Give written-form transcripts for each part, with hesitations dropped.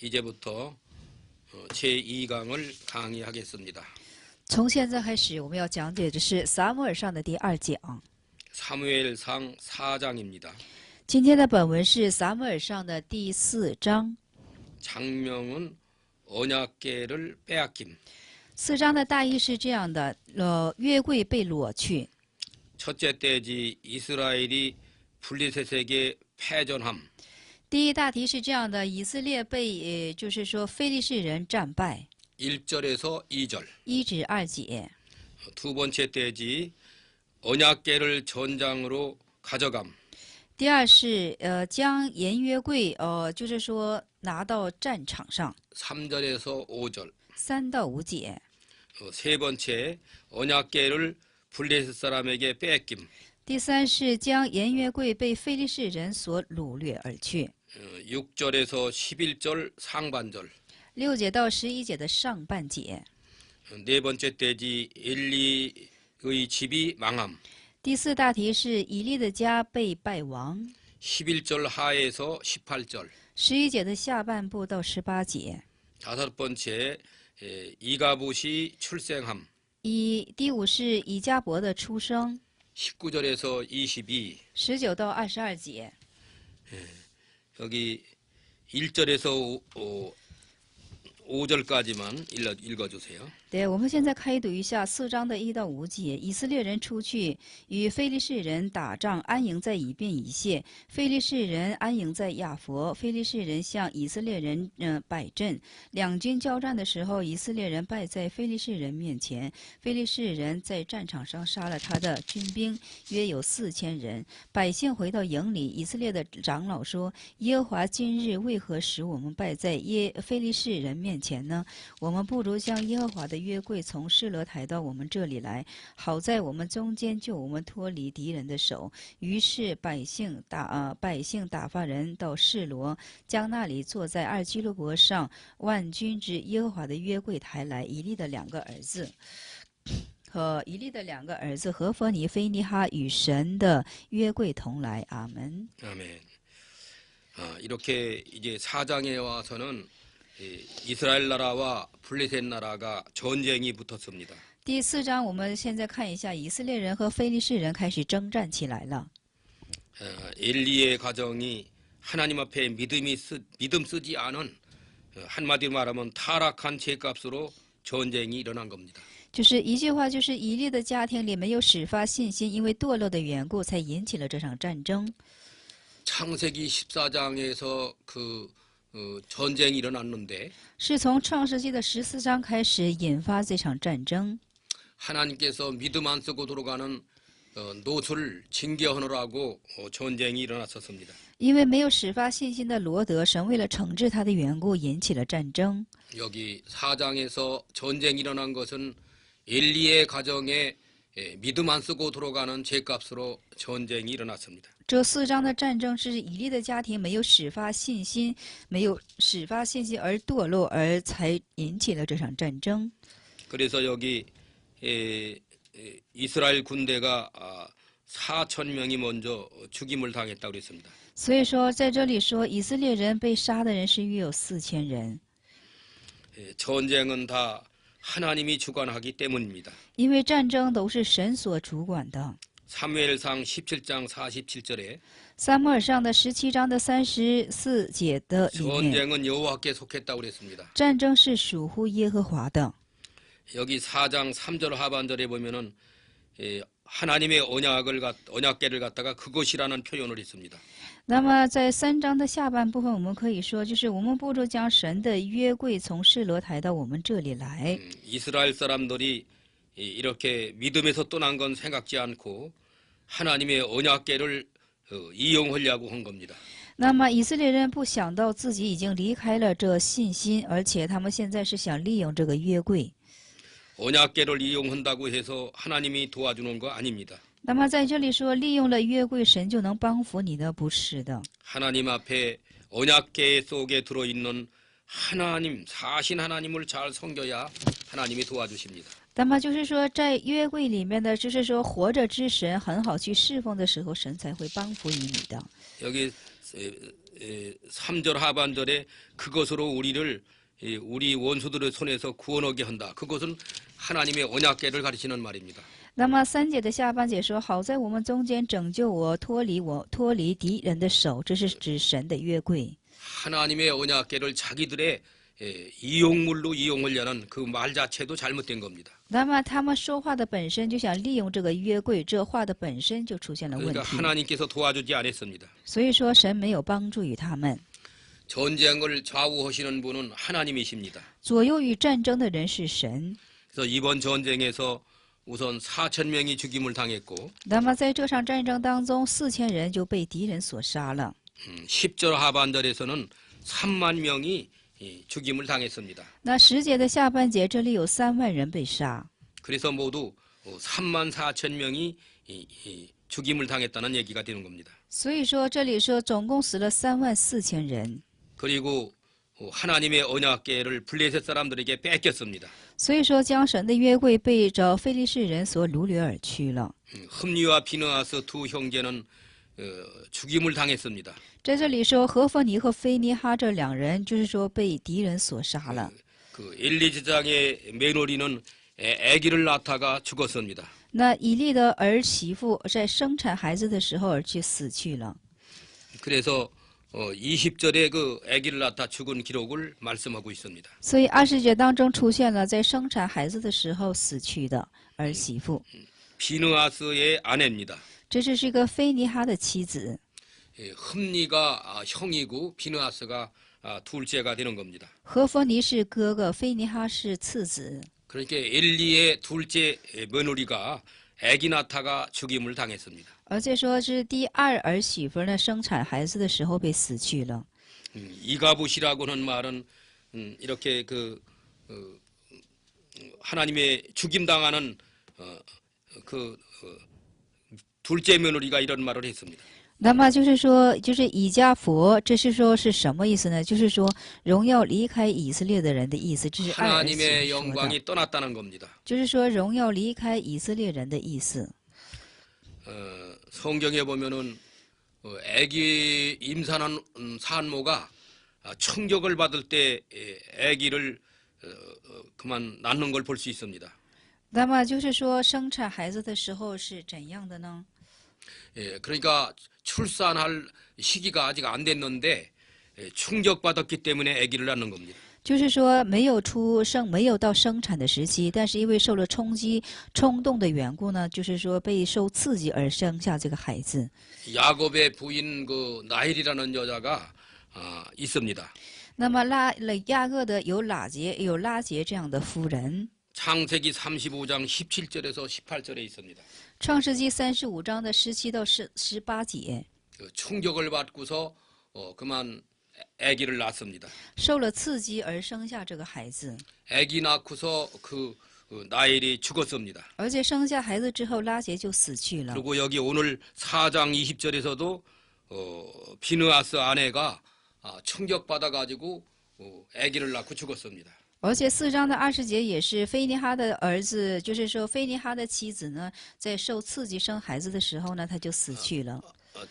이제부터 제2강을 강의하겠습니다. 从现在开始，我们要讲解的是撒母耳上的第2讲。 사무엘상 4장입니다. 今天的本文是撒母耳上的第4章。 장명은 언약궤를 빼앗김. 4章的大意是这样的：约柜被裸去。 첫째 때지 이스라엘이 블레셋에게 패전함. 第一大题是这样的：以色列被就是说非利士人战败。 1절에서 2절. 1至2节。 두 번째 때지 언약궤를 전장으로 가져감. 第二是将言约柜就是说拿到战场上。 3절에서 5절. 3到5节。 세 번째 언약궤를 블레셋 사람에게 뺏김. 第三是将言约柜被非利士人所掳掠而去。 6절에서 11절 상반절. 6节到11节的上半节。 네 번째 때지 엘리의 집이 망함. 第四大题是以利的家被败亡。 11절 하에서 18절. 11节的下半部到18节。 다섯 번째 이가봇이 출생함. 第5是以迦伯的出生。 19절에서 22. 19到22节。 여기 1절에서 5절까지만 읽어주세요. 对，我们现在开读一下4章的1到5节。以色列人出去与非利士人打仗，安营在以便以谢。非利士人安营在亚佛。非利士人向以色列人摆阵。两军交战的时候，以色列人败在非利士人面前。非利士人在战场上杀了他的军兵，约有4000人。百姓回到营里，以色列的长老说：“耶和华今日为何使我们败在非利士人面前呢？我们不如将耶和华的约柜从示罗抬到我们这里来，好在我们中间救我们脱离敌人的手。”于是百姓打发人到示罗，将那里坐在2基路伯上万军之耶和华的约柜抬来。以利的2个儿子何弗尼、非尼哈与神的约柜同来。阿门。 아멘. 이렇게 이제 4장에 와서는 이스라엘 나라와 블레셋 나라가 전쟁이 붙었습니다. 第4章，我们现在看一下以色列人和非利士人开始征战起来了。 엘리의 가정이 하나님 앞에 믿음 쓰지 않은 한마디로 말하면 타락한 죄값으로 전쟁이 일어난 겁니다. 就是一句话，就是以利的家庭里没有始发信心，因为堕落的缘故，才引起了这场战争。 창세기 14장에서 전쟁이 일어났는데 是从创世纪的14章开始引发这场战争。 하나님께서 믿음 안 쓰고 돌아가는 노수를 징계하느라고 전쟁이 일어났었습니다. 因为没有始发信心的罗德，神为了惩治他的缘故，引起了战争。 여기 4장에서 전쟁이 일어난 것은 엘리의 가정에 믿음 안 쓰고 돌아가는 죄값으로 전쟁이 일어났습니다. 这4章的战争是以利的家庭没有始发信心而堕落，而才引起了这场战争。 그래서 여기 이스라엘 군대가 4,000명이 먼저 죽임을 당했다고 그랬습니다. 所以说，在这里说以色列人被杀的人是约有4000人。 전쟁은 다 하나님이 주관하기 때문입니다. 因为战争都是神所主管的。 사무엘상 17장 47절에 撒母耳上的17章的34节的里面， 전쟁은 여호와께 속했다고 그랬습니다. 战争是属乎耶和华的。 여기 4장 3절 하반절에 보면은 하나님의 언약궤를 갖다가 그것이라는 표현을 했습니다. 那么在3章的下半部分，我们可以说，就是我们不如将神的约柜从示罗抬到我们这里来。 이스라엘 사람들이 이렇게 믿음에서 떠난 건 생각지 않고 하나님의 언약궤를 이용하려고 한 겁니다. 那么以色列人不想到自己已经离开了这信心，而且他们现在是想利用这个约柜。 언약궤를 이용한다고 해서 하나님이 도와주는 거 아닙니다. 那么在这里说，利用了约柜，神就能帮扶你的，不是的。 하나님 앞에 언약궤 속에 들어있는 하나님, 사신 하나님을 잘 섬겨야 하나님이 도와주십니다. 那么就是说，在约柜里面的，就是说活着之神很好去侍奉的时候，神才会帮扶于你的。 여기 3절 하반절에 그것으로 우리를 우리 원수들의 손에서 구원하게 한다. 그것은 하나님의 언약궤를 가리키는 말입니다. 那么3节的下半节说：“好在我们中间拯救我，脱离敌人的手。”这是指神的约柜。 하나님의 언약궤를 자기들의 이용물로 이용하려는 그 말 자체도 잘못된 겁니다. 那么他们说话的本身就想利用这个约柜，这话的本身就出现了问 그러니까 题。 하나님께서 도와주지 않았습니다. 所以说神没有帮助于他们。 전쟁을 좌우하시는 분은 하나님이십니다. 左右于战争的人是神。 그래서 이번 전쟁에서 우선 4천 명이 죽임을 당했고 那么在这场战争当中，4000人就被敌人所杀了。 10절 하반절에서는 3만 명이 죽임을 당했습니다. 那10节的下半节，这里有3万人被杀， 그래서 모두 3만 4천 명이 죽임을 당했다는 얘기가 되는 겁니다. 所以说这里说总共死了34000人。 그리고 하나님의 언약궤를 블레셋 사람들에게 뺏겼습니다. 所以说将神的约柜被着非利士人所掳掠而去了。 흠니와 비느하스 두 형제는 죽임을 당했습니다. 在这里说何弗尼和菲尼哈这2人，就是说被敌人所杀了。 그 엘리 제장의 며느리는 아기를 낳다가 죽었습니다. 那以利的儿媳妇在生产孩子的时候而去死去了。 그래서 20절에 그 아기를 낳다 죽은 기록을 말씀하고 있습니다. 所以20节当中出现了在生产孩子的时候死去的儿媳妇， 비느하스의 아내입니다. 这是一个菲尼哈的妻子。 흠니가 형이고 비느하스가 둘째가 되는 겁니다. 何弗尼是哥哥，菲尼哈是次子。 그러니까 엘리의 둘째 며느리가 아기 낳다가 죽임을 당했습니다. 而且说是第2儿媳妇呢，生产孩子的时候被死去了。 이가붓이라고 하는 말은 이렇게 하나님의 죽임 당하는 둘째 며느리가 이런 말을 했습니다. 那么就是说，就是以迦佛，这是说是什么意思呢？就是说荣耀离开以色列的人的意思，这是2儿媳 하나님의 妇说的， 영광이 떠났다는 겁니다. 就是说荣耀离开以色列人的意思。 성경에 보면은 아기 임산한 산모가 청격을 받을 때 아기를 그만 낳는 걸 볼 수 있습니다. 那么就是说生产孩子的时候是怎样的呢？ 그러니까 출산할 시기가 아직 안 됐는데 충격받았기 때문에 아기를 낳는 겁니다. 就是说没有到生产的时期，但是因为受了冲动的缘故呢，就是说被受刺激而生下这个孩子。 야곱의 부인 그 나헬이라는 여자가 있습니다. 那么雅各的有拉结这样的夫人， 창세기 35장 17절에서 18절에 있습니다. 创世纪35章的17到18节， 그 충격을 받고서 그만 아기를 낳습니다. 受了刺激而生下这个孩子， 아기 낳고서 그 나엘이 죽었습니다. 而且生下孩子之后，拉结就死去了。 그리고 여기 오늘 4장 20절에서도 비느하스 아내가 충격받아 가지고 아기를 낳고 죽었습니다. 而且4章的20节也是菲尼哈的儿子，就是说菲尼哈的妻子呢，在受刺激生孩子的时候呢，他就死去了。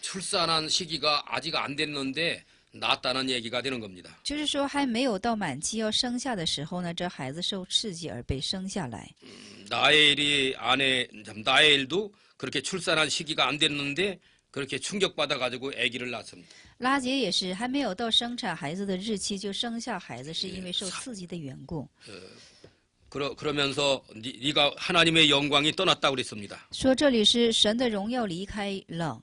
출산한 시기가 아직 안 됐는데 낳았다는 얘기가 되는 겁니다. 就是说还没有到满期要生下的时候呢，这孩子受刺激而被生下来。 나엘이 아내 나엘도 그렇게 출산한 시기가 안 됐는데 그렇게 충격받아 가지고 아기를 낳습니다. 拉结也是还没有到生产孩子的日期就生下孩子，是因为受刺激的缘故。 그러면서 네가 하나님의 영광이 떠났다고 그랬습니다. 说这里是神的荣耀离开了。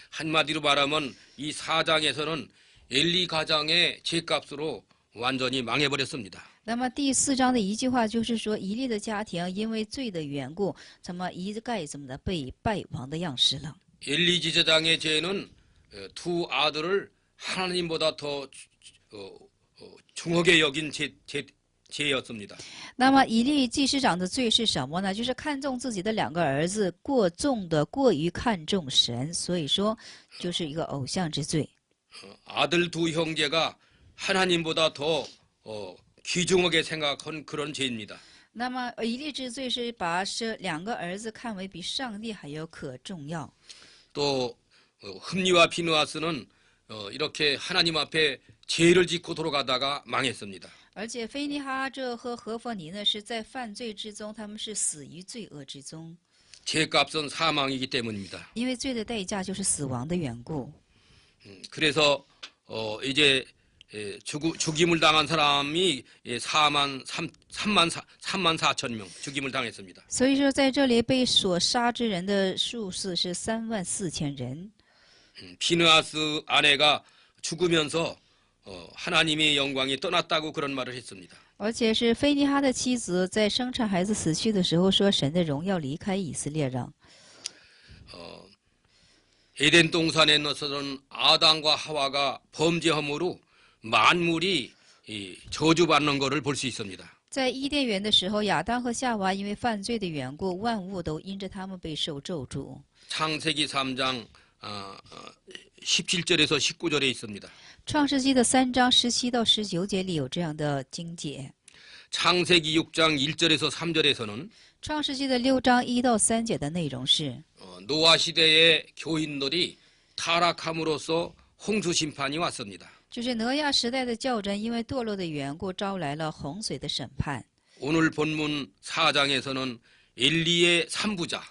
한마디로 말하면 이 4장에서는 엘리 가정의 죄값으로 완전히 망해버렸습니다. 那么第4章的一句话就是说，以利的家庭因为罪的缘故，怎么一概怎么的被败亡的样式了。 엘리 지제장의 죄는 두 아들을 하나님보다 더 중하게 여긴 죄였습니다. 那么以利祭司长的罪是什么呢？就是看重自己的2个儿子，过于看重神，所以说就是一个偶像之罪。 아들 두 형제가 하나님보다 더 귀중하게 생각한 그런 죄입니다. 那么以利之罪是把这2个儿子看为比上帝还要可重要。 또 흠니와 비느하스는 이렇게 하나님 앞에 죄를 짓고 돌아가다가 망했습니다. 而且菲尼哈这和何弗尼呢是在犯罪之中，他们是死于罪恶之中， 죄값은 사망이기 때문입니다. 因为罪的代价就是死亡的缘故。 그래서 이제 죽임을 당한 사람이 3만 4천 명 죽임을 당했습니다. 所以说，在这里被所杀之人的数字是34000人。 피느하스 아내가 죽으면서 하나님의 영광이 떠났다고 그런 말을 했습니다. 而且是菲尼哈的妻子在生产孩子死去的时候说，神的荣耀离开以色列人。 에덴 동산에서는 아담과 하와가 범죄함으로 만물이 저주받는 것을 볼 수 있습니다. 在伊甸园的时候，亚当和夏娃因为犯罪的缘故，万物都因着他们被受咒诅。 창세기 3장 17절에서 19절에 있습니다. 创世纪的3章17到19节里有这样的经节。 창세기 6장 1절에서 3절에서는 创世纪的6章1到3节的内容是， 노아 시대의 교인들이 타락함으로써 홍수 심판이 왔습니다. 就是挪亚时代的教真因为堕落的缘故，招来了洪水的审判。 오늘 본문 4장에서는 엘리의 3부자,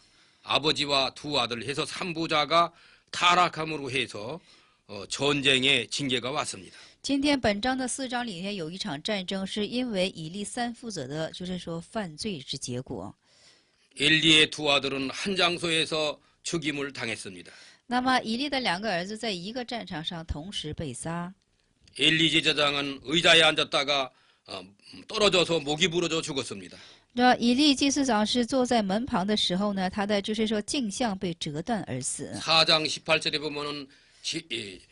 아버지와 두 아들 해서 3부자가 타락함으로 해서 전쟁의 징계가 왔습니다. 今天本章的4章里面有一场战争，是因为以利三父子的，就是说犯罪之结果。 엘리의 두 아들은 한 장소에서 죽임을 당했습니다. 那么以利的2个儿子在一个战场上同时被杀。 엘리 제사장은 의자에 앉았다가 떨어져서 목이 부러져 죽었습니다. 这以利祭司长是坐在门旁的时候呢，他的就是说颈项被折断而死。 4장 18절에 보면은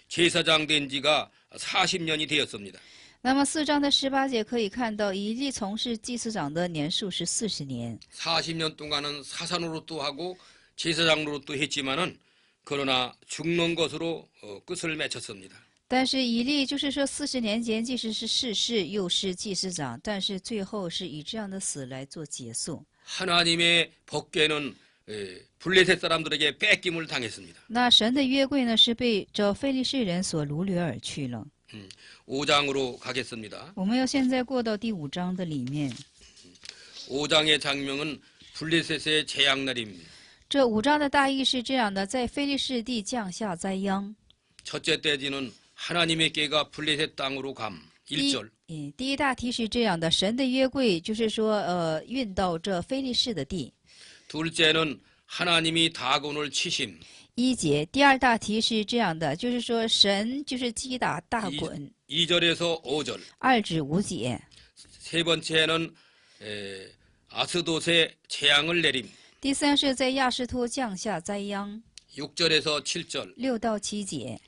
제사장 된 지가 40년이 되었습니다. 那么4章的18节可以看到，以利从事祭司长的年数是40年。 40년 동안은 사산으로도 하고 제사장으로도 했지만은 그러나 죽는 것으로 끝을 맺혔습니다. 但是以利就是说40年间，即使是世事，又是祭司长，但是最后是以这样的死来做结束。 하나님의 법궤는 블레셋 사람들에게 뺏김을 당했습니다. 那神的约柜呢，是被这非利士人所掳掠而去了。 5장으로 가겠습니다. 我们要现在过到第5章的里面。 5장의 장면은 블레셋의 재앙날입니다. 这5章的大意是这样的：在非利士地降下灾殃。 첫째 대지는 하나님의 궤가 블레셋 땅으로 감. 1절. 第一大题是这样的：神的约柜就是说，运到这非利士的地。 둘째는 하나님이 다곤을 치심. 1节。第二大题是这样的，就是说神就是击打大滚。 2절에서 5절. 2至5节。 세 번째는 아스돗의 재앙을 내림. 第3是在亚实突降下灾殃。 6절에서 7절. 6到7节。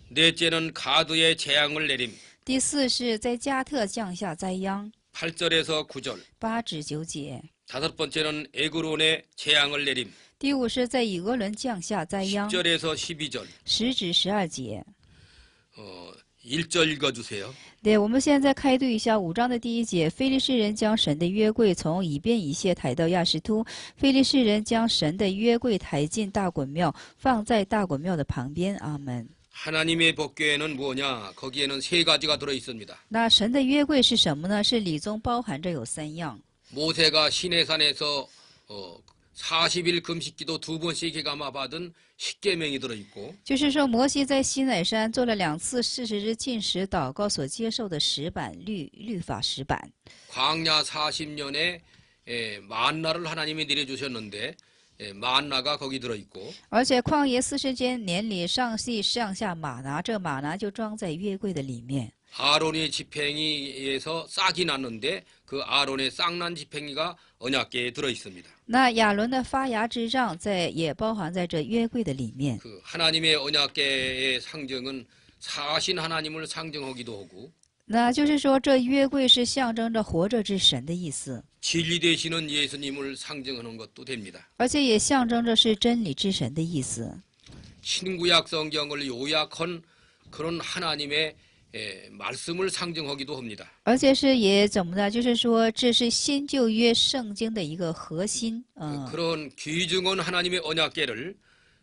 넷째는 가드의 재앙을 내림. 第4是在加特降下灾殃。 8절에서 9절. 8至9节。 다섯 번째는 에그론의 재앙을 내림. 第5是在以俄伦降下灾殃。 10절에서 12절. 10至12节。 1절 읽어주세요. 对，我们现在开读一下5章的第1节。非利士人将神的约柜从以便以谢抬到亚实突，非利士人将神的约柜抬进大衮庙，放在大衮庙的旁边。阿门。 하나님의 법궤에는 뭐냐? 거기에는 세 가지가 들어 있습니다. 那神的约柜是什么呢？是里中包含着有3样。 모세가 시내산에서 40일 금식기도 2번씩 해가마 받은 십계명이 들어 있고, 就是说，摩西在西乃山做了2次40日禁食祷告所接受的石板律法石板。 광야 40년에 만나를 하나님이 내려주셨는데 만나가 거기 들어 있고, 而且旷野40年里，上帝上下马拿，这马拿就装在约柜的里面。 아론의 지팽이에서 싹이 났는데 그 아론의 싹난 지팽이가 언약궤에 들어 있습니다. 那亚伦的发芽之杖也包含在这约柜的里面。 그 하나님의 언약궤의 상징은 사신 하나님을 상징하기도 하고, 那就是说，这约柜是象征着活着之神的意思， 진리 되시는 예수님을 상징하는 것도 됩니다. 而且也象征着是真理之神的意思。 신구약 성경을 요약한 그런 하나님의 말씀을 상징하기도 합니다. 而且是也怎么呢？就是说，这是新旧约圣经的一个核心。 그런 귀중한 하나님의 언약궤를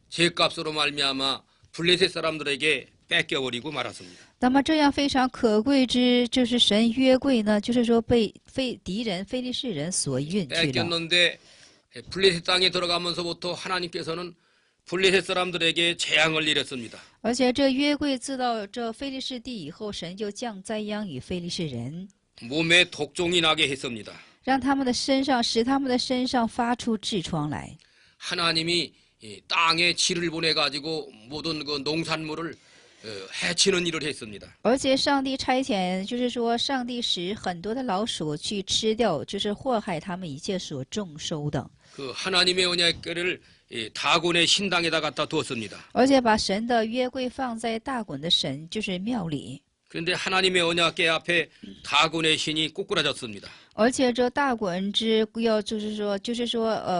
죄값으로 말미암아 블레셋 사람들에게 뺏겨버리고 말았습니다. 那么这样非常可贵之，就是神约柜呢，就是说被敌人非利士人所运去了。 뺏겼는데 블레셋 땅에 들어가면서부터 하나님께서는 블레셋 사람들에게 재앙을 내렸습니다. 而且这约柜自到这非利士地以后，神就降灾殃与非利士人， 몸에 독종이 나게 했습니다. 让他们的身上使他们的身上发出痔疮来。 하나님이 이 땅에 지를 보내가지고 모든 그 농산물을 해치는 일을 했습니다. 而且上帝差遣，就是说上帝使很多的老鼠去吃掉，就是祸害他们一切所种收的， 그 하나님의 언약궤를 다곤의 신당에다 갖다 두었습니다. 而且把神的约柜放在大衮的神就是庙里。 그런데 하나님의 언약궤 앞에 다곤의 신이 꼬꾸라졌습니다. 而且这大衮之要就是说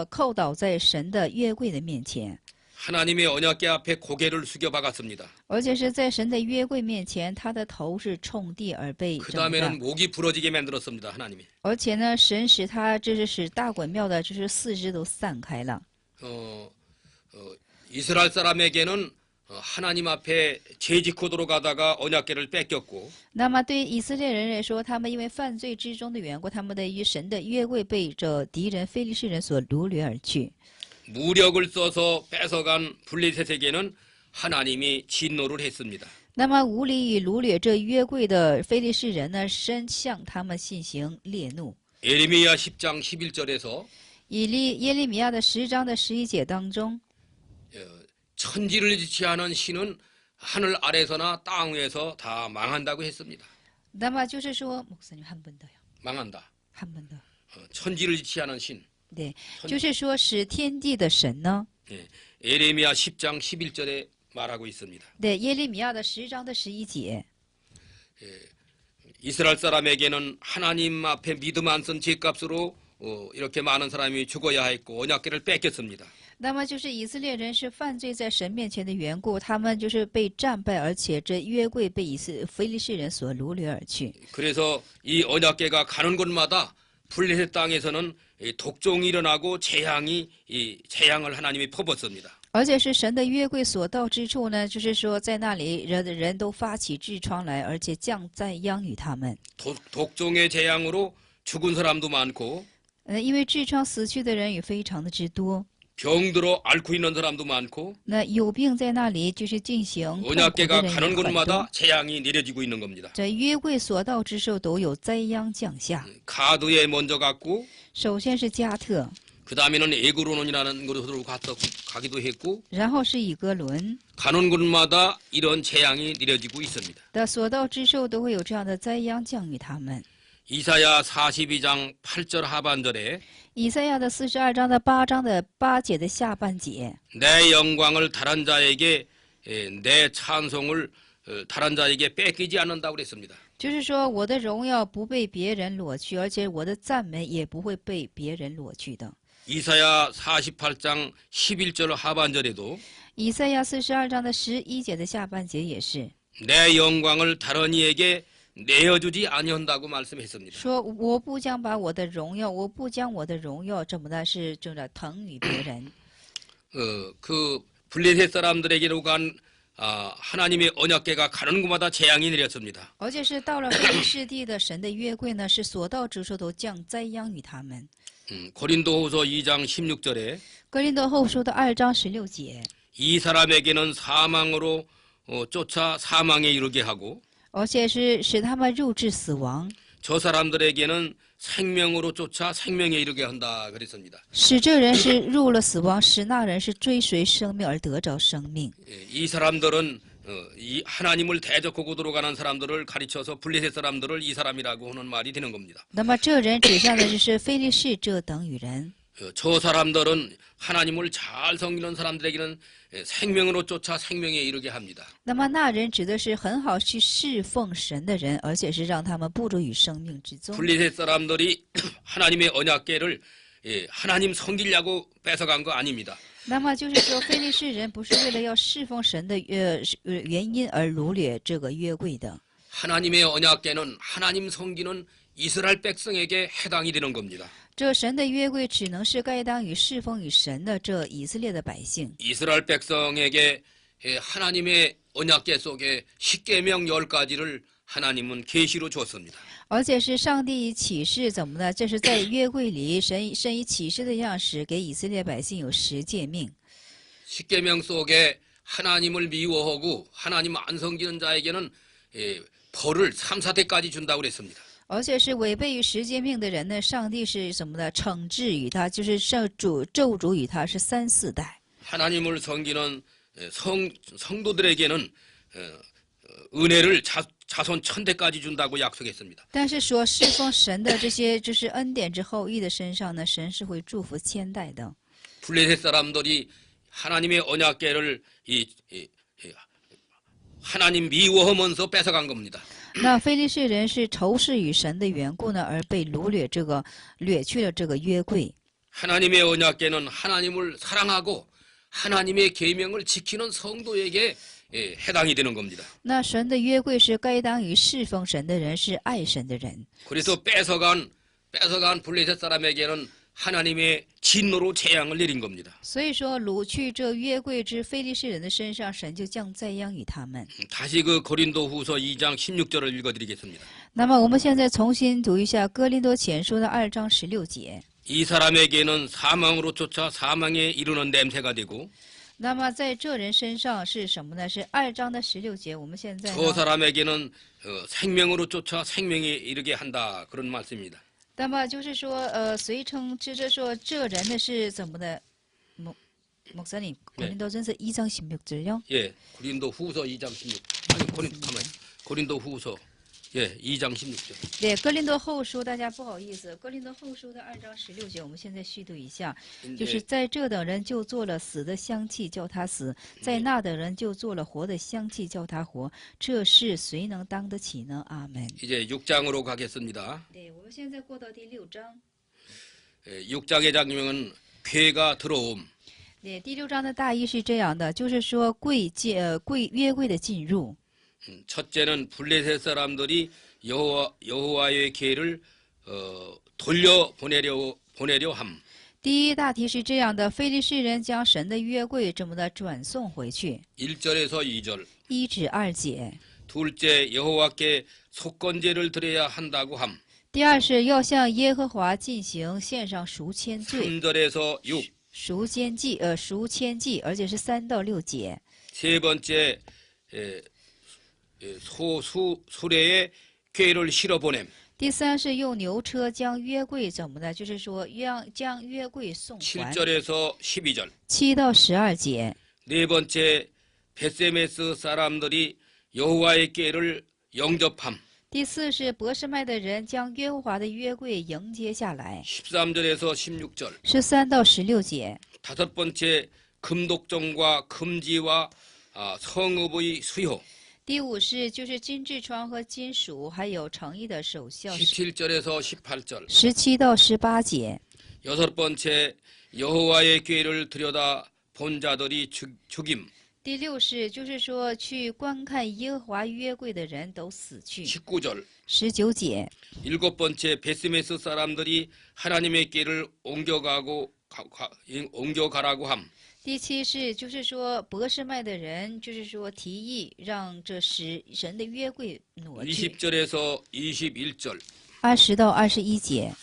叩倒在神的约柜的面前， 하나님의 언약궤 앞에 고개를 숙여 박았습니다. 而且是在神的约柜面前，他的头是冲地而被 그 整的。 다음에는 목이 부러지게 만들었습니다. 하나님이. 而且呢，神使他就是使大衮庙的就是四肢都散开了。 이스라엘 사람에게는 하나님 앞에 죄짓고 들어가다가 언약궤를 뺏겼고 那么对于以色列人来说，他们因为犯罪之中的缘故，他们的与神的约柜被这敌人非利士人所掳掠而去。 무력을 써서 뺏어간 블레셋에게는 하나님이 진노를 했습니다. 那么无理与掳掠这约柜的非利士人呢，深向他们进行烈怒。 예레미야 10장 11절에서 耶利米亚的10章的11节当中， 천지를 지체하는 신은 하늘 아래서나 땅 위에서 다 망한다고 했습니다. 那么就是说，목사님 한 번 더요， 망한다. 한 번 더。 천지를 지체하는 신. 对，就是说使天地的神呢。 예레미야 10장 11절에 말하고 있습니다. 对，耶利米亚的10章的11节。 이스라엘 사람에게는 하나님 앞에 믿음 안 쓴 죄값으로 이렇게 많은 사람이 죽어야 했고 언약궤를 뺏겼습니다. 那么就是以色列人是犯罪在神面前的缘故，他们就是被战败，而且这约柜被非利士人所掳掠而去。 그래서 이 언약궤가 가는 곳마다 블레셋 땅에서는 독종이 일어나고 재앙을 하나님이 퍼붓습니다. 而且是神的约柜所到之处呢，就是说在那里人都发起痔疮来，而且降灾殃与他们。 독종의 재앙으로 죽은 사람도 많고 因为痔疮死去的人也非常的之多。 병들어 앓고 있는 사람도 많고 那有病在那里就是进行痛苦的 언약궤가 人 가는 也很多。 곳마다 재앙이 내려지고 있는 겁니다. 这约柜所到之处都有灾殃降下。 가드에 먼저 갔고 首先是加特， 그 다음에는 에그론이라는 곳으로 가기도 했고 然后是以格伦 가는 곳마다 이런 재앙이 내려지고 있습니다. 的所到之处都会有这样的灾殃降与他们。 이사야 42장 8절 하반절에 以赛亚的42章的8章的8节的下半节， 내 영광을 다른 자에게 내 찬송을 다른 자에게 뺏기지 않는다고 그랬습니다. 就是说我的荣耀不被别人裸去，而且我的赞美也不会被别人裸去的。 이사야 48장 11절 하반절에도 以赛亚42章的11节的下半节也是 내 영광을 다른 이에게 내어주지 아니한다고 말씀했습니다. 说，我不将把我的荣耀，我不将我的荣耀怎么的是正在腾与别人。 그 블레셋 사람들에게로 간 하나님의 언약궤가 가는 곳마다 재앙이 내렸습니다. 而且是到了非利士地的神的约柜呢，是所到之处都降灾殃与他们。 고린도후서 2장 16절에 哥林多后书的2章16节， 이 사람에게는 사망으로 쫓아 사망에 이르게 하고 而且是使他们入至死亡， 저 사람들에게는 생명으로 쫓아 생명에 이르게 한다 그랬습니다. 使这人是入了死亡，使那人是追随生命而得着生命。 이 사람들은 이 하나님을 대적하고 들어가는 사람들을 가르쳐서 블레셋 사람들을 이 사람이라고 하는 말이 되는 겁니다. 那么这人指向的就是非利士这等与人。 저 사람들은 하나님을 잘 섬기는 사람들에게는 생명으로 쫓아 생명에 이르게 합니다. 那么那人指的是很好去侍奉神的人，而且是让他们步入与生命之中。 블레셋 사람들이 하나님의 언약궤를 하나님 섬기려고 뺏어간 거 아닙니다. 那么就是说，非利士人不是为了要侍奉神的原因而掳掠这个约柜的。 하나님의 언약궤는 하나님 섬기는 이스라엘 백성에게 해당이 되는 겁니다. 这神的约柜只能是该当与侍奉与神的这以色列的百姓。 이스라엘 백성에게 하나님의 언약궤 속에 십계명 10가지를 하나님은 계시로 줬습니다. 而且是上帝启示怎么呢？这是在约柜里，神以启示的样式给以色列百姓有十诫命。 십계명 속에 하나님을 미워하고 하나님 안 섬기는 자에게는 벌을 3, 4대까지 준다고 그랬습니다. 而且是违背于十诫命的人呢，上帝是什么呢？惩治于他，就是咒诅于他是3、4代。 하나님을 섬기는 성도들에게는 은혜를 자손 1000대까지 준다고 약속했습니다. 但是说侍奉神的这些就是恩典之后裔的身上呢，神是会祝福1000代的。 블레셋 사람들이 하나님의 언약궤를 하나님 미워하면서 뺏어간 겁니다. 那非利士人是仇视与神的缘故呢，而被掠去了这个约柜。 하나님의 언약궤는 하나님을 사랑하고 하나님의 계명을 지키는 성도에게 해당이 되는 겁니다. 那神的约柜是该当于侍奉神的人，是爱神的人。 그래서 뺏어간 블레셋 사람에게는 하나님의 진노로 재앙을 내린 겁니다. 所以说，掳去这约柜之非利士人的身上，神就降灾殃于他们。 다시 그 고린도후서 2장 16절을 읽어드리겠습니다. 那么我们现在重新读一下哥林多前书的2章16节。 이 사람에게는 사망으로 쫓아 사망에 이르는 냄새가 되고 那么在这人身上是什么呢？是2章的16节。我们现在呢 저 사람에게는 생명으로 쫓아 생명에 이르게 한다 그런 말씀입니다. 那么就是说，随称之着说这人呢是怎么的？목사님 고린도전서 2장 16절요? 예, 고린도후서 2장 16. 아니 고린도후서 2장 16절. 对，哥林多后书，大家不好意思，哥林多后书的2章16节，我们现在续读一下，就是在这等人就做了死的香气，叫他死；在那等人就做了活的香气，叫他活。这事谁能当得起呢？阿门。 이제 6장으로 가겠습니다. 对，我们现在过到第6章。 6장의 장면은 궤가 들어옴. 对，第6章的大意是这样的，就是说约柜的进入。 첫째는 블레셋 사람들이 여호와의 궤를 돌려 보내려 함. 第一大题是这样的：非利士人将神的约柜这么的转送回去。 1절에서 2절. 1至2节。 둘째 여호와께 속건제를 드려야 한다고 함. 第二是要向耶和华进行献上赎愆罪。 3절에서 6. 赎愆祭，而且是3到6节。 세 번째 수레에 궤를 실어 보냄. 第三是用牛车将约柜怎么呢？就是说将约柜送还。 7절에서 12절. 7到12节。 네 번째 베세메스 사람들이 여호와의 궤를 영접함. 第四是伯示麦的人将耶和华的约柜迎接下来。 13절에서 16절. 13到16节。 다섯 번째 금독정과 금지와 성읍의 수효. 第五是就是金痔疮和金属，还有诚意的守孝。 17절에서 18절. 17到18节。 여섯 번째 여호와의 궤를 들여다 본 자들이 죽임. 第六是就是说去观看耶和华约柜的人都死去。 19절. 19节。 일곱 번째 베스메스 사람들이 하나님의 궤를 옮겨가라고 함. 第七是就是说伯示麦的人就是说提议让这神的约柜挪去。 20절에서 21절. 20到21节。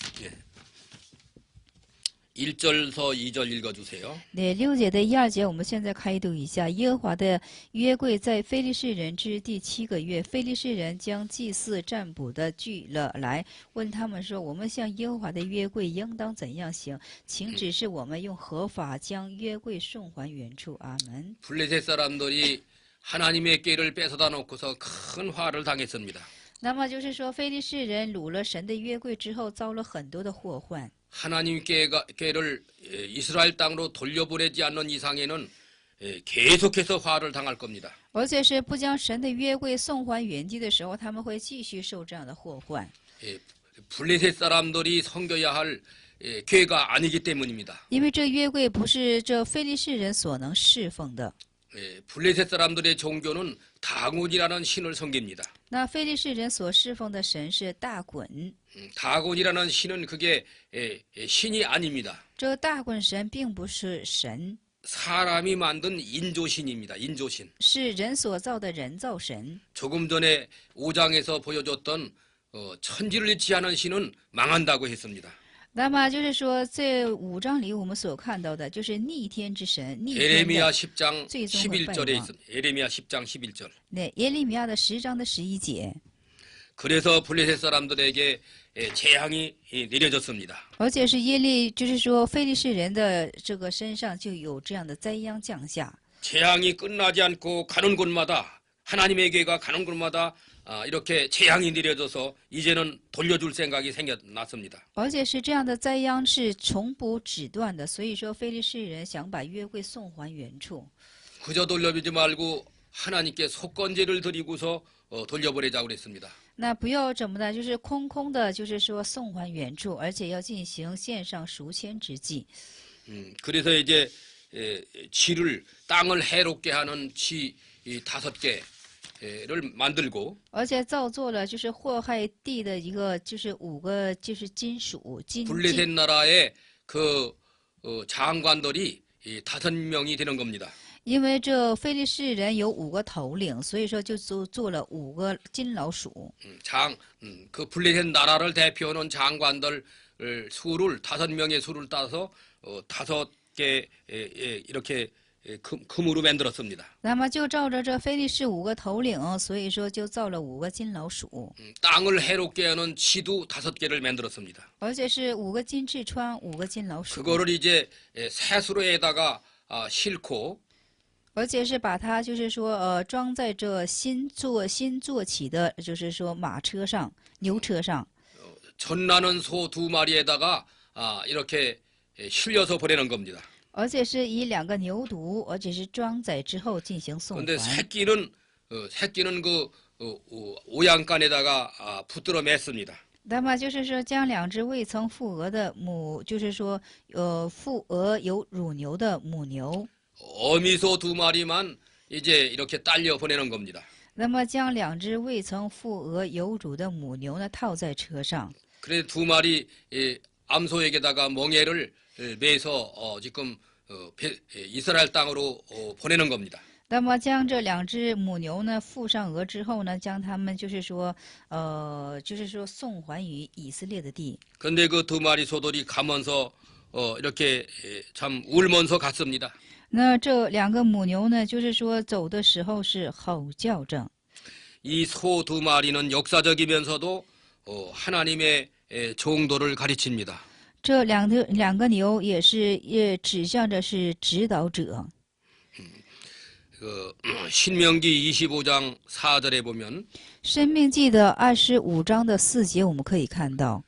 1절서 2절 읽어주세요. 对，6节的1、2节，我们现在开读一下。耶和华的约柜在非利士人之第7个月，非利士人将祭司占卜的聚了来，问他们说：“我们向耶和华的约柜应当怎样行？请指示我们用合法将约柜送还原处。”阿门。 블레셋 사람들이 하나님의 궤를 뺏어다 놓고서 큰 화를 당했습니다. 那么就是说，非利士人掳了神的约柜之后，遭了很多的祸患。 하나님 궤를 이스라엘 땅으로 돌려보내지 않는 이상에는 계속해서 화를 당할 겁니다. 而且是不将神的约柜送还原地的时候，他们会继续受这样的祸患。 블레셋 사람들이 섬겨야 할 궤가 아니기 때문입니다. 因为这约柜不是这非利士人所能侍奉的。 블레셋 사람들의 종교는 다곤이라는 신을 섬깁니다. 那非利士人所侍奉的神是大衮， 다곤이라는 신은 그게 신이 아닙니다. 这大衮神并不是神， 사람이 만든 인조신입니다. 인조신. 是人所造的人造神。 조금 전에 5장에서 보여줬던 천지를 잃지않은 신은 망한다고 했습니다. 那么就是说，这5章里我们所看到的，就是逆天之神，逆天 예레미야 的。 10장 11절에 있습니다. 예레미야 10장 11절. 那耶利米亚的10章的11节。 그래서 블레셋 사람들에게 재앙이 내려졌습니다. 而且是耶利，就是说非利士人的这个身上就有这样的灾殃降下。 재앙이 끝나지 않고 가는 곳마다 하나님의 교회가 가는 곳마다 이렇게 재앙이 내려져서 이제는 돌려줄 생각이 생겨났습니다. 而且是这样的灾殃是从不止断的，所以说非利士人想把约柜送还原处。 그저 돌려주지 말고 하나님께 속건제를 드리고서 돌려보내자고 그랬습니다. 那不要怎么呢？就是空空的，就是说送还原处，而且要进行献上赎愆之祭。 그래서 이제 쥐를 땅을 해롭게 하는 쥐 5개를 만들고 而且造作了就是祸害地的一个，就是5个就是金属金 블레셋 나라의 그 장관들이 5명이 되는 겁니다. 因为这非利士人有5个头领，所以说就做了5个金老鼠。 그 블레셋 나라를 대표하는 장관들 수를 5명의 수를 따서 5개 이렇게 금으로 만들었습니다. 那么就照着这非利士5个头领，所以说就造了5个金老鼠， 땅을 해롭게 하는 쥐도 5개를 만들었습니다. 而且是5个金痔疮，5个金老鼠， 그거를 이제 새수로에다가 싣고 而且是把它就是说装在这新做起的，就是说马车上、牛车上， 전나는 소 2마리에다가 이렇게 실려서 보내는 겁니다. 而且是以2个牛犊，而且是装载之后进行送 그런데 还。 새끼는 그 오양간에다가 붙들어 맸습니다. 那么就是说，将2只未曾复鹅的母，就是说复鹅有乳牛的母牛， 어미소 2마리만 이제 이렇게 딸려 보내는 겁니다. 那么将2只未曾复鹅有乳的母牛呢套在车上。 그래서 2마리 암소에게다가 멍에를 매서 지금 이스라엘 땅으로 보내는 겁니다. 那么将这2只母牛呢附上鹅之后呢，将它们就是说送还于以色列的地。 그런데 그 2마리 소들이 가면서 이렇게 참 울면서 갔습니다. 那这2个母牛呢，就是说走的时候是吼叫着。 이 소 2마리는 역사적이면서도 하나님의 종도를 가르칩니다. 这两个牛也指向着是指导者。 신명기 25장 4절에 보면 申命记的25章的4节，我们可以看到，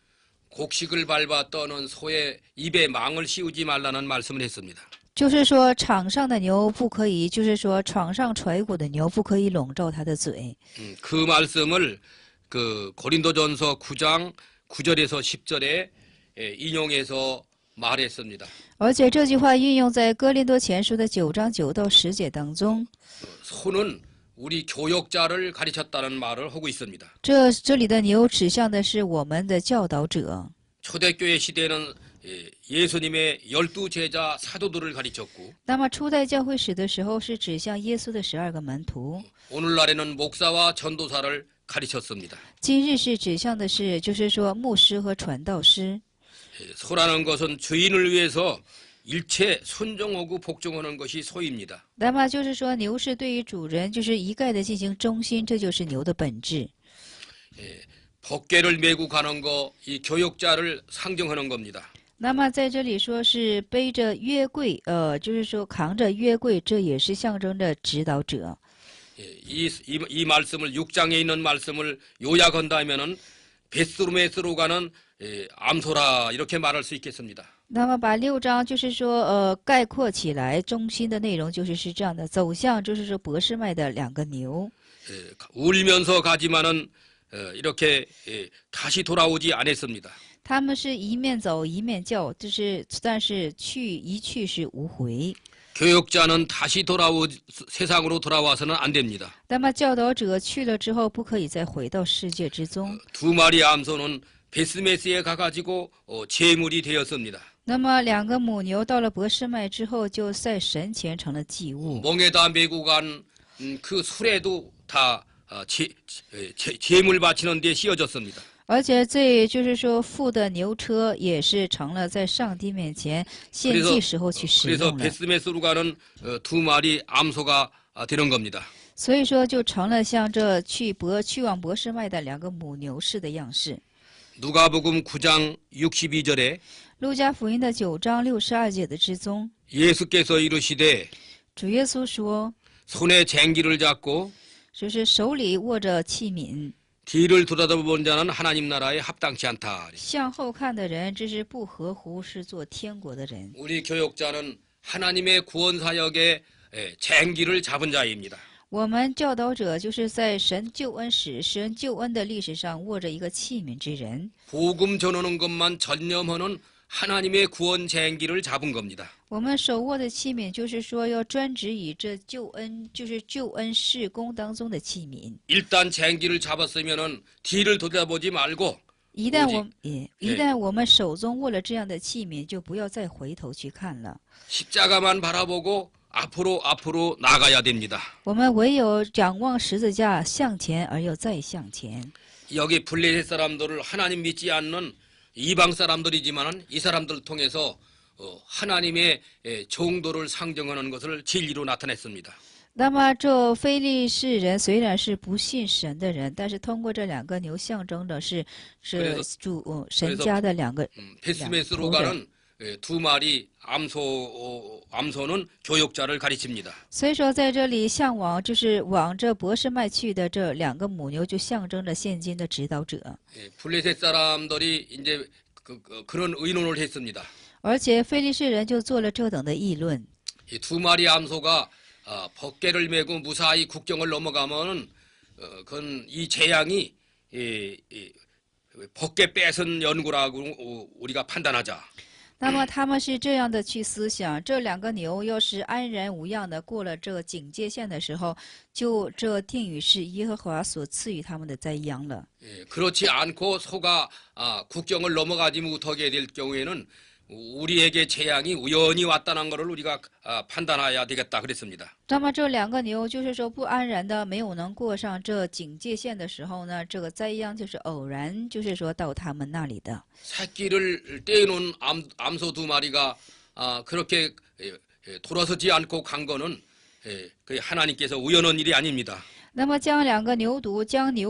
곡식을 밟아 떠는 소의 입에 망을 씌우지 말라는 말씀을 했습니다. 就是说场上的牛不可以，就是说场上揣骨的牛不可以笼罩它的嘴。 그 말씀을 그 고린도전서 9장 9절에서 10절에 인용해서 말했습니다. 而且这句话运用在哥林多前书的9章9到10节当中。 소는 우리 교역자를 가르쳤다는 말을 하고 있습니다. 这里的牛指向的是我们的教导者。 초대교회 시대에는 예수님의 12제자 사도들을 가르쳤고 那么初代教会史的时候是指向耶稣的12个门徒， 오늘날에는 목사와 전도사를 가르쳤습니다. 今日是指向的是就是说牧师和传道师。 소라는 것은 주인을 위해서 일체 순종하고 복종하는 것이 소입니다. 那么就是说牛是对于主人就是一概的进行忠心，这就是牛的本质。 법궤를 메고 가는 거, 이 교역자를 상징하는 겁니다. 那么在这里说是背着约柜，就是说扛着约柜，这也是象征着指导者。 이 말씀을 6장에 있는 말씀을 요약한다면은 베스로메스로 가는 암소라 이렇게 말할 수 있겠습니다. 那么把6章就是说概括起来，中心的内容是这样的，走向就是说博士麦的2个牛。 울면서 가지만은 이렇게 다시 돌아오지 않았습니다. 他们是一面走一面叫，但是一去是无回。 교역자는 다시 세상으로 돌아와서는 안 됩니다. 那么教导者去了之后，不可以再回到世界之中。 2마리 암소는 베스메스에 가가지고 제물이 되었습니다. 那么两个母牛到了伯示麦之后，就在神前成了祭物。 멍에다 메고 간 그 수레도 다 제물 바치는 데 씌워졌습니다. 而且这就是说，父的牛车也是成了在上帝面前献祭时候去使 그래서 用了， 베스메스로 가는 두 마리 암소가 되는 겁니다. 所以说就成了像这去往伯示麦的两个母牛式的样式。 누가복음 9장 62절에 路加福音的9章62节的之中， 예수께서 이르시되 主耶稣说， 손에 쟁기를 잡고 就是手里握着器皿， 뒤를 돌아다본 자는 하나님 나라에 합당치 않다. 向后看的人，这是不合乎是做天国的人。 우리 교역자는 하나님의 구원 사역에 쟁기를 잡은 자입니다. 我们教导者就是在神救恩的历史上握着一个器皿之人。 복음 전하는 것만 전념하는 하나님의 구원 쟁기를 잡은 겁니다. 我们手握的器皿，就是说要专指以这救恩，就是救恩事工当中的器皿。 일단 쟁기를 잡았으면은 뒤를 돌아보지 말고 一旦我们手中握了这样的器皿，就不要再回头去看了。 십자가만 바라보고 앞으로 나가야 됩니다. 我们唯有仰望十字架，向前而又再向前。 여기 블레셋 사람들을 하나님 믿지 않는 이방 사람들이지만은 이 사람들을 통해서 하나님의 정도를 상정하는 것을 진리로 나타냈습니다. 那么这非利士人虽然是不信神的人，但是通过这两个牛象征的是神家的两个 베스메스로 가는 두 마리 암소는 교역자를 가리칩니다. 所以说在这里向往就是往这伯示麦去的这两个母牛，就象征着现今的指导者。 블레셋 사람들이 이제 그런 의논을 했습니다. 而且非利士人就做了这等的议论。 이 두 마리 암소가 벗개를 메고 무사히 국경을 넘어가면은 그건 이 재앙이 벗개 뺏은 연구라고 우리가 판단하자. 那么他们是这样的去思想：这两个牛要是安然無恙的过了这警戒线的时候，就这定语是耶和华所赐予他们的灾殃了。 그렇지 않고 소가 국경을 넘어가지 못하게 될 경우에는 우리에게 재앙이 우연히 왔다는 것을 우리가 판단해야 되겠다 그랬습니다. 那么这两个牛就是说不安然的没有能过上这警戒线的时候呢，这个灾殃就是偶然，就是说到他们那里的。 새끼를 떼놓은 암소 두 마리가 그렇게 돌아서지 않고 간 거는 그 하나님께서 우연한 일이 아닙니다. 那么将牛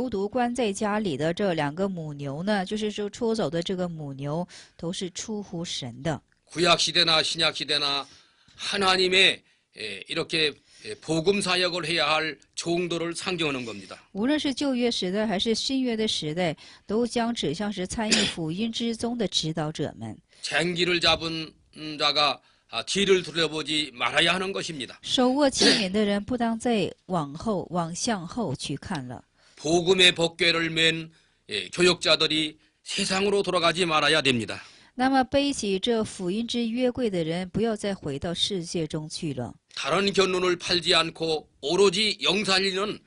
犊关在家里的这两个母牛呢，就是说出走的这个母牛都是出乎神的。 구약 시대나 신약 시대나 하나님의 이렇게 복음 사역을 해야 할 정도를 상정하는 겁니다. 无论是旧约时代还是新约的时代，都将指向是参与福音之中的指导者们。 쟁기를 잡은 자가 뒤를 돌아보지 말아야 하는 것입니다. 手握器皿的人不当再向后去看了。 복음의 벗궤를 맨 교역자들이 세상으로 돌아가지 말아야 됩니다. 那么背起这福音之约柜的人，不要再回到世界中去了。 다른 견론을 팔지 않고 오로지 영살리는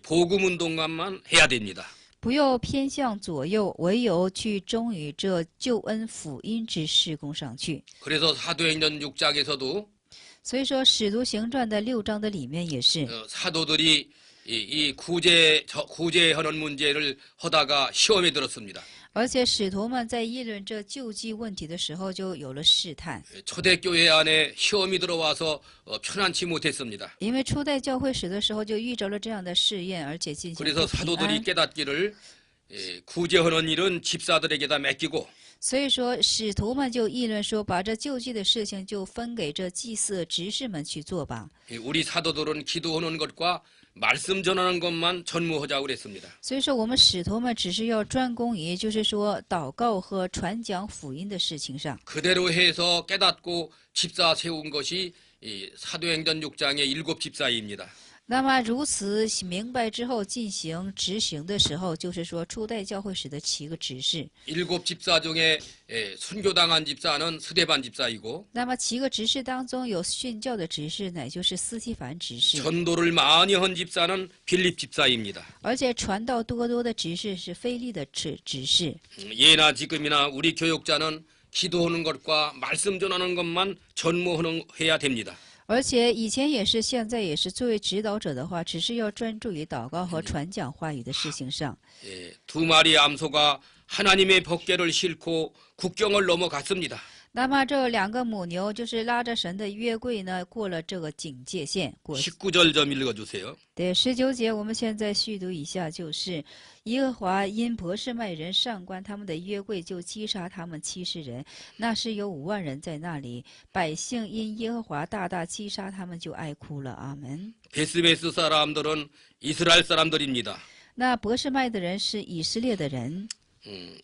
복음 운동만만 해야 됩니다. 不要偏向左右，唯有去忠于这救恩福音之事工上去。 그래서 사도행전 6장에서도 所以说，《使徒行传》的6章的里面也是， 사도들이 이 구제하는 문제를 하다가 시험에 들었습니다. 而且使徒们在议论这救济问题的时候，就有了试探。 초대교회 안에 시험이 들어와서 편안치 못했습니다. 因为初代教会史的时候就遇着了这样的试验，而且进行 그래서 不平 사도들이 安。 깨닫기를 구제하는 일은 집사들에게다 맡기고 所以说，使徒们就议论说，把这救济的事情就分给这祭司执事们去做吧。 우리 사도들은 기도하는 것과 말씀 전하는 것만 전무하자고 그랬습니다. 所以说，我们使徒们只是要专攻于，就是说祷告和传讲福音的事情上。 그대로 해서 깨닫고 집사 세운 것이 사도행전 6장의 7 집사입니다. 那么如此明白之后进行执行的时候，就是说初代教会史的7个执事。 7 집사 중에 순교당한 집사는 스데반 집사이고 那么7个执事当中有殉教的执事，乃就是斯提凡执事。 전도를 많이 한 집사는 빌립 집사입니다. 而且传道多的执事是腓利的执事。 예나 지금이나 우리 교역자는 기도하는 것과 말씀 전하는 것만 전무해야 됩니다. 而且以前也是，现在也是，作为指导者的话，只是要专注于祷告和传讲话语的事情上。 예, 두 마리 암소가 하나님의 법궤를 싣고 국경을 넘어갔습니다. 那么这两个母牛就是拉着神的约柜呢，过了这个警戒线，过。 19절 좀 읽어주세요. 对19节，我们现在续读一下，就是耶和华因伯示麦人上观他们的约柜，就击杀他们70人，那时有5万人在那里。百姓因耶和华大大击杀他们，就哀哭了。阿门。 베스베스 사람들은 이스라엘 사람들입니다. 那伯示麦的人是以色列的人。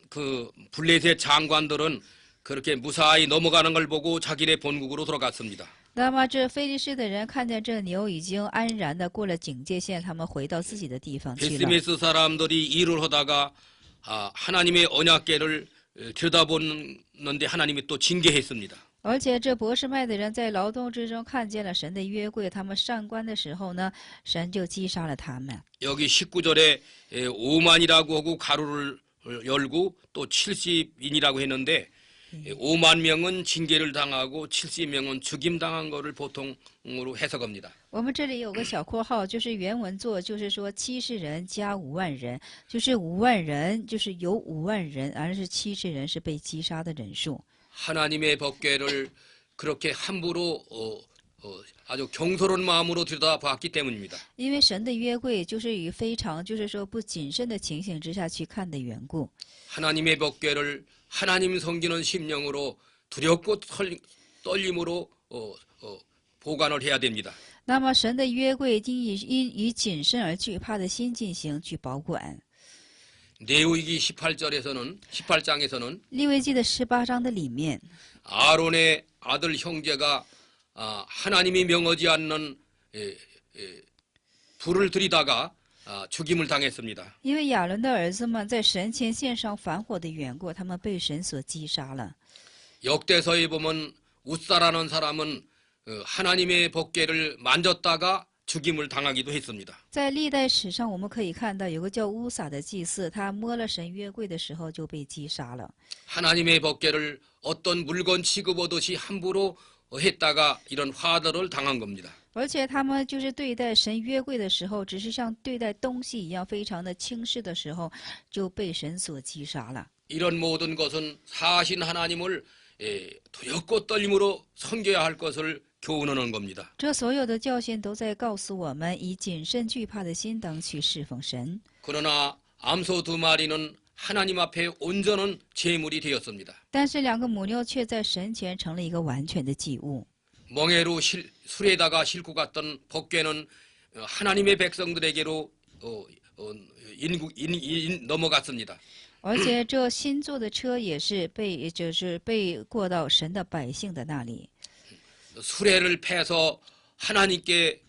그 블레셋 장관들은 그렇게 무사히 넘어가는 걸 보고 자기네 본국으로 돌아갔습니다. 那么这非利士的人看见这牛已经安然的过了警戒线，他们回到自己的地方去了。 베스메스 사람들이 일을 하다가 하나님의 언약궤를 들여다보는데 하나님이 또 징계했습니다. 而且这伯示麦的人在劳动之中看见了神的约柜，他们上观的时候呢，神就击杀了他们。 여기 19절에 5만이라고 하고 가로를 열고 또 70인이라고 했는데 5만 명은 징계를 당하고 70명은 죽임당한 것을 보통으로 해석합니다. 我们这里有个小括号，就是原文作就是说70人加5万人，就是5万人，就是有5万人，而是70人是被击杀的人数。 하나님의 법궤를 그렇게 함부로 아주 경솔한 마음으로 들여다봤기 때문입니다. 因为神的约柜就是以非常就是说不谨慎的情形之下去看的缘故。 하나님의 법궤를 하나님 섬기는 심령으로 두렵고 떨림으로 보관을 해야 됩니다. 那么神的约柜因以谨慎而惧怕的心进行去保管。 레위기 18장에서는 利未记的18章的里面， 아론의 아들 형제가 하나님이 명하지 않는 불을 들이다가 죽임을 당했습니다. 因为亚伦的儿子们在神前献上反火的缘故，他们被神所击杀了。 역대서에 보면 웃사라는 사람은 하나님의 법궤를 만졌다가 죽임을 당하기도 했습니다. 在历代史上，我们可以看到有个叫乌撒的祭司，他摸了神约柜的时候就被击杀了。 하나님의 법궤를 어떤 물건 취급하듯이 함부로 했다가 이런 화들을 당한 겁니다. 而且他们就是对待神约柜的时候，只是像对待东西一样，非常的轻视的时候，就被神所击杀了。 이런 모든 것은 사신 하나님을 두렵고 떨림으로 섬겨야 할 것을 교훈하는 겁니다. 这所有的教训都在告诉我们，以谨慎惧怕的心当去侍奉神。 그러나 암소 2마리는 하나님 앞에 온전한 제물이 되었습니다. 但是两个母牛却在神前成了一个完全的祭物。 멍에로 술에다가 싣고 갔던 법궤는 하나님의 백성들에게로 넘어갔습니다. 而且这新做的车也是被过到神的百姓的那里。 수레를 패서 하나님께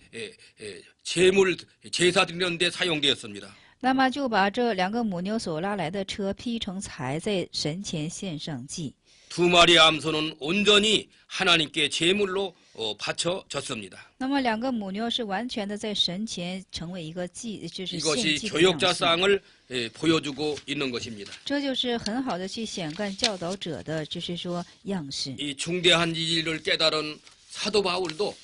제물 제사 드리는 데 사용되었습니다. 那么就把这两个母牛所拉来的车劈成柴，在神前献上祭。 두 마리 암소는 온전히 하나님께 제물로 바쳐졌습니다. 那么两个母牛是完全的在神前成为一个祭，就是献 이것이 祭的样式。 교역자상을 보여주고 있는 것입니다. 这就是很好的去显干教导者的，就是说样式。 이 중대한 일을 깨달은 사도 바울도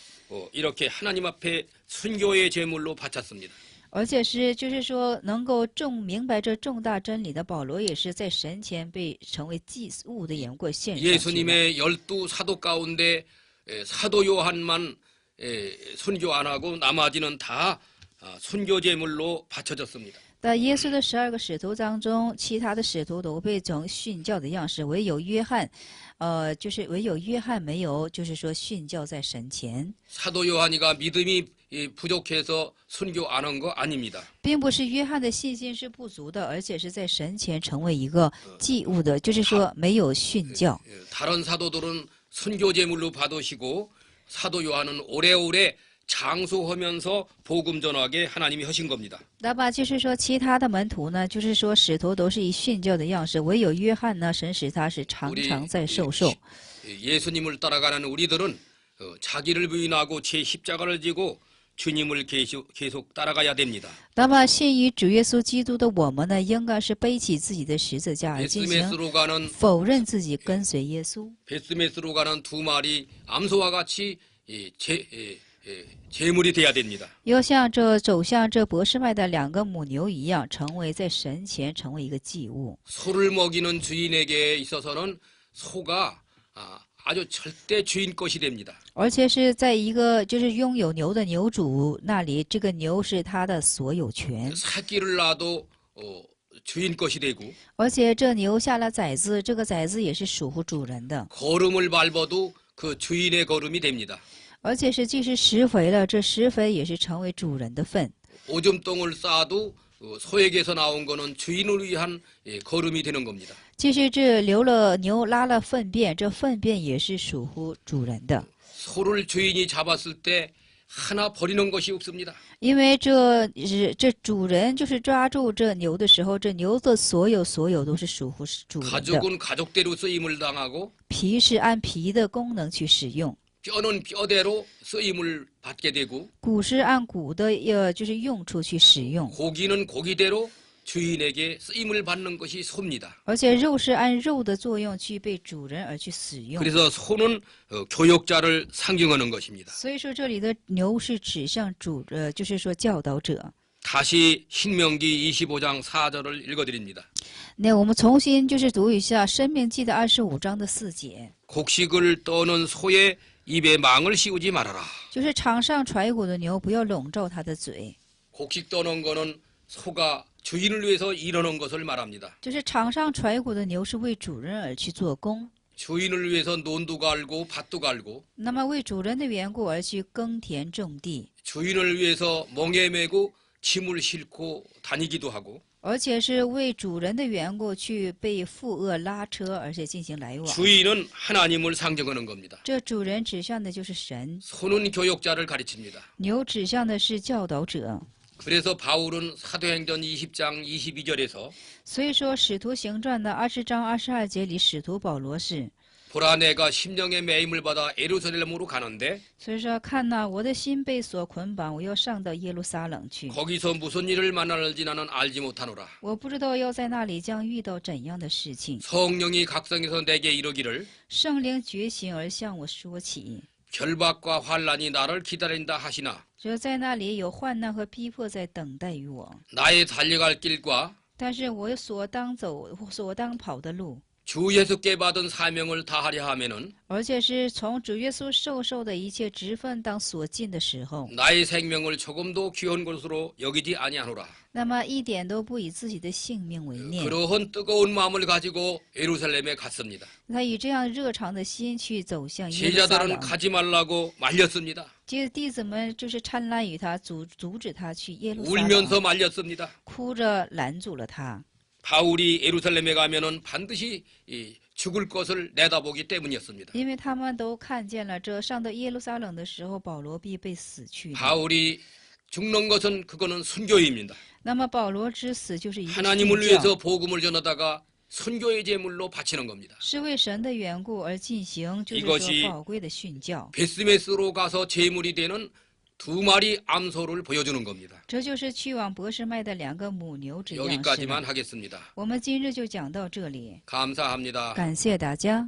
이렇게 하나님 앞에 순교의 제물로 바쳤습니다. 而且是就是说能够明白这重大真理的保罗，也是在神前被成为祭物的缘故献上去了。 예수님의 12 사도 가운데 사도 요한만 순교 안 하고 나머지는 다 순교 제물로 바쳐졌습니다. 在耶稣的12个使徒当中，其他的使徒都被成殉教的样式，唯有约翰，就是唯有约翰没有，就是说殉教在神前。 사도 요한이가 믿음이 부족해서 순교 안 한 거 아닙니다. 并不是约翰的信心是不足的，而且是在神前成为一个祭物的，就是说没有殉教。 다른 사도들은 순교 제물로 받으시고 사도 요한은 오래오래 장수하면서 복음 전하게 하나님이 하신 겁니다. 那么就是说，其他的门徒呢，就是说使徒都是以殉教的样式，唯有约翰呢，神使他是常常在受受。 예수님을 따라가는 우리들은 자기를 부인하고 제 십자가를 지고 주님을 계속 따라가야 됩니다. 那么信于主耶稣基督的我们呢，应该是背起自己的十字架而进行 베스메스로 가는 否认自己，跟随耶稣。 베스메스로 가는 두 마리 암소와 같이 제물이 돼야 됩니다. 要像这走向这博士麦的两个母牛一样，成为在神前成为一个祭物。 소를 먹이는 주인에게 있어서는 소가 아주 절대 주인 것이 됩니다. 而且是在一个就是拥有牛的牛主那里，这个牛是他的所有权。 새끼를 낳아도 주인 것이 되고 而且这牛下了崽子，这个崽子也是属乎主人的。 거름을 밟아도 그 주인의 거름이 됩니다. 而且是即使施肥了，这施肥也是成为主人的份。 오줌똥을 싸도 소에게서 나온 거는 주인을 위한 거름이 되는 겁니다. 即使这流了牛拉了粪便，这粪便也是属乎主人的。 소를 주인이 잡았을 때 하나 버리는 것이 없습니다. 因为这主人就是抓住这牛的时候，这牛的所有都是属乎主人的。 가죽은 가죽대로 쓰임을 당하고 皮是按皮的功能去使用， 뼈는 뼈대로 쓰임을 받게 되고 骨是按骨的就是用处去使用， 고기는 고기대로 주인에게 쓰임을 받는 것이 소입니다. 而且肉是按肉的作用去被主人而去使用。 그래서 소는 교역자를 상징하는 것입니다. 所以说这里的牛是指向就是说教导者。 다시 신명기 25장 4절을 읽어드립니다. 那我们重新就是读一下《申命记》的25章的4节， 곡식을 떠는 소의 입에 망을 씌우지 말아라. 就是场上揣骨的牛不要笼罩它的嘴， 곡식 떠는 거는 소가 주인을 위해서 일하는 것을 말합니다. 就是场上揣骨的牛是为主人而去做工， 주인을 위해서 논도 갈고 밭도 갈고 那么为主人的缘故而去耕田种地， 주인을 위해서 멍에 메고 짐을 싣고 다니기도 하고 而且是为主人的缘故去被负轭拉车，而且进行来往。 주인은 하나님을 상징하는 겁니다. 这主人指向的就是神， 소는 교역자를 가르칩니다. 牛指向的是教导者。 그래서 바울은 사도행전 20장 22절에서 所以说，《使徒行传》的20章22节里，使徒保罗是。 보라 내가 심령의 매임을 받아 예루살렘으로 가는데 所以说，看呐，我的心被所捆绑，我要上到耶路撒冷去。 거기서 무슨 일을 만날지 나는 알지 못하노라. 我不知道要在那里将遇到怎样的事情。 성령이 각성해서 내게 이르기를 圣灵觉醒而向我说起， 결박과 환란이 나를 기다린다 하시나 只在那里有患难和逼迫在等待于我。 나의 달려갈 길과 但是我所当走、所当跑的路， 주 예수께 받은 사명을 다하려 하면은 而且是从主耶稣受的一切职分当所尽的时候， 나의 생명을 조금도 귀한 것으로 여기지 아니하노라. 那么一点都不以自己的性命为念。 그러한 뜨거운 마음을 가지고 예루살렘에 갔습니다. 他以这样热肠的心去走向耶路撒 제자들은 冷。 가지 말라고 말렸습니다. 接着弟子们就是参滥于他，阻止他去耶路撒冷， 울면서 말렸습니다. 哭着拦阻了他。 바울이 예루살렘에 가면은 반드시 죽을 것을 내다보기 때문이었습니다. 因为他们都看见了，这上到耶路撒冷的时候，保罗必被死去的。 바울이 죽는 것은 그거는 순교입니다. 那么保罗之死就是一个 하나님을 殉 위해서 教， 복음을 전하다가 순교의 제물로 바치는 겁니다. 是为神的缘故而进行，就是 이것이 说宝贵的殉教。 베스메스로 가서 제물이 되는 두 마리 암소를 보여주는 겁니다. 这就是去往博士麦的两个母牛之样式 여기까지만 的。 하겠습니다. 我们今日就讲到这里， 감사합니다. 感谢大家。